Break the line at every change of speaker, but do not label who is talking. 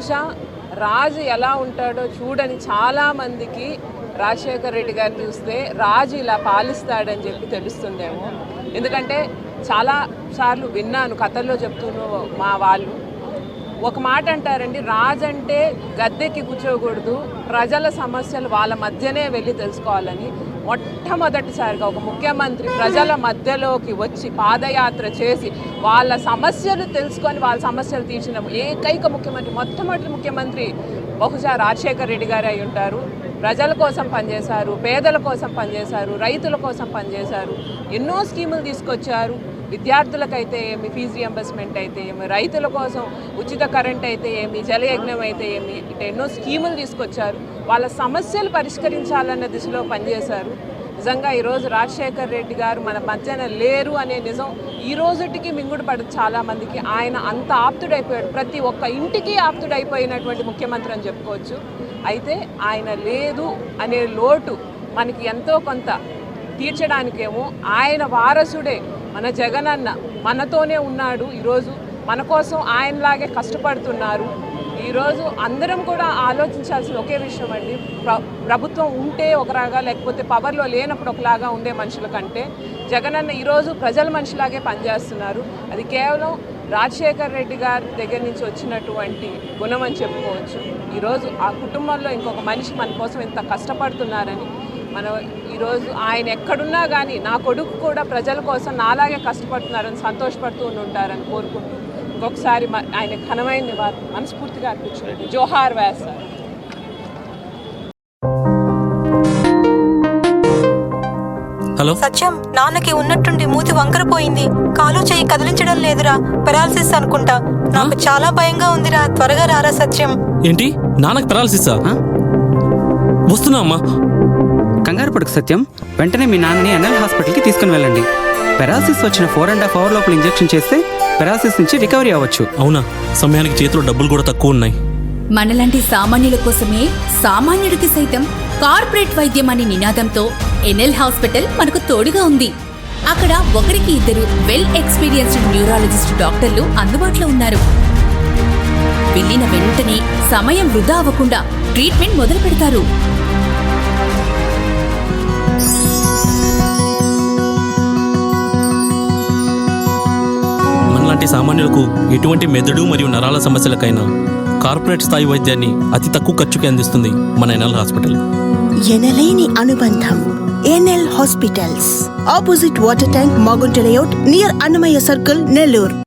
బహుశా రాజు ఎలా ఉంటాడో చూడని చాలామందికి రాజశేఖర రెడ్డి గారు చూస్తే రాజు ఇలా పాలిస్తాడని చెప్పి తెలుస్తుందేమో. ఎందుకంటే చాలాసార్లు విన్నాను కథల్లో చెప్తూను మా వాళ్ళు ఒక మాట అంటారండి, రాజు అంటే గద్దెకి కూర్చోకూడదు, ప్రజల సమస్యలు వాళ్ళ మధ్యనే వెళ్ళి తెలుసుకోవాలని. మొట్టమొదటిసారిగా ఒక ముఖ్యమంత్రి ప్రజల మధ్యలోకి వచ్చి పాదయాత్ర చేసి వాళ్ళ సమస్యలు తెలుసుకొని వాళ్ళ సమస్యలు తీర్చిన ఏకైక ముఖ్యమంత్రి, మొట్టమొదటి ముఖ్యమంత్రి బహుశా రాజశేఖర రెడ్డి గారు అయి ఉంటారు. ప్రజల కోసం పనిచేశారు, పేదల కోసం పనిచేశారు, రైతుల కోసం పనిచేశారు, ఎన్నో స్కీములు తీసుకొచ్చారు. విద్యార్థులకైతే ఏమి, ఫీజు రియంబర్స్మెంట్ అయితే ఏమి, రైతుల కోసం ఉచిత కరెంట్ అయితే ఏమి, జలయజ్ఞం అయితే ఏమి, ఇట్లా ఎన్నో స్కీములు తీసుకొచ్చారు. వాళ్ళ సమస్యలు పరిష్కరించాలన్న దిశలో పనిచేశారు. నిజంగా ఈరోజు రాజశేఖర రెడ్డి గారు మన మధ్యన లేరు అనే నిజం ఈ రోజుటికి మింగుడు పడదు చాలామందికి. ఆయన అంత ఆప్తుడైపోయాడు, ప్రతి ఒక్క ఇంటికి ఆప్తుడైపోయినటువంటి ముఖ్యమంత్రి అని చెప్పుకోవచ్చు. అయితే ఆయన లేదు అనే లోటు మనకి ఎంతో కొంత తీర్చడానికేమో ఆయన వారసుడే మన జగనన్న మనతోనే ఉన్నాడు. ఈరోజు మన కోసం ఆయనలాగే కష్టపడుతున్నారు. ఈరోజు అందరం కూడా ఆలోచించాల్సిన ఒకే విషయం అండి, ప్రభుత్వం ఉంటే ఒకలాగా లేకపోతే పవర్లో లేనప్పుడు ఒకలాగా ఉండే మనుషుల కంటే జగనన్న ఈరోజు ప్రజల మనిషిలాగే పనిచేస్తున్నారు. అది కేవలం రాజశేఖర రెడ్డి గారి దగ్గర నుంచి వచ్చినటువంటి గుణం అని చెప్పుకోవచ్చు. ఈరోజు ఆ కుటుంబంలో ఇంకొక మనిషి మన కోసం ఇంత కష్టపడుతున్నారని మనం ఈరోజు ఆయన ఎక్కడున్నా కానీ నా కొడుకు కూడా ప్రజల కోసం నాలాగే కష్టపడుతున్నారని సంతోషపడుతూ ఉంటారని కోరుకుంటూ ఇంకొకసారి ఆయన ఘనమైన మనస్ఫూర్తిగా అర్పించినట్టు జోహార్ వ్యాస్.
హలో
సత్యం, నాన్నకి ఉన్నట్టుండి మూతి వంకరపోయింది, కాలు చేయి కదిలించడం లేదురా, పెరాలసిస్ అనుకుంటా. నాకు చాలా భయంగా ఉందిరా, త్వరగా రారా సత్యం.
ఏంటి, నాన్నకి పెరాలసిసా? వస్తున్నా అమ్మా.
కంగారు పడుకు సత్యం, వెంటనే మీ నాన్నని ఎన్ఎల్ హాస్పిటల్కి తీసుకుని వెళ్ళండి. పెరాలసిస్ వచ్చిన 4.5 hours లోపల ఇంజెక్షన్ చేస్తే పెరాలసిస్ నుంచి రికవరీ అవ్వచ్చు.
అవునా? సమయానికి చేతిలో డబ్బులు కూడా తక్కువ ఉన్నాయి.
మనలాంటి సామాన్యుల కోసమే సామాన్యుడికి సైతం కార్పొరేట్ వైద్యం అనే నినాదంతో ఎన్ఎల్ హాస్పిటల్ మనకు తోడుగా ఉంది. అక్కడ ఒకరికి ఇద్దరు వెల్ ఎక్స్పీరియన్స్డ్ న్యూరాలజిస్ట్ డాక్టర్లు అందుబాటులో ఉన్నారు. వెళ్ళిన వెంటనే సమయం వృధా అవ్వకుండా ట్రీట్మెంట్ మొదలు పెడతారు.
మనలాంటి సామాన్యులకు ఎటువంటి మెదడు మరియు నరాల సమస్యలకైనా కార్పొరేట్ స్థాయి వైద్యాన్ని అతి తక్కువ ఖర్చుకి అందిస్తుంది మన ఎన్ఎల్ హాస్పిటల్.
ఎనలేని అనుబంధం. NL hospitals, opposite water tank, Magunta layout, near Annamayya circle, Nellore.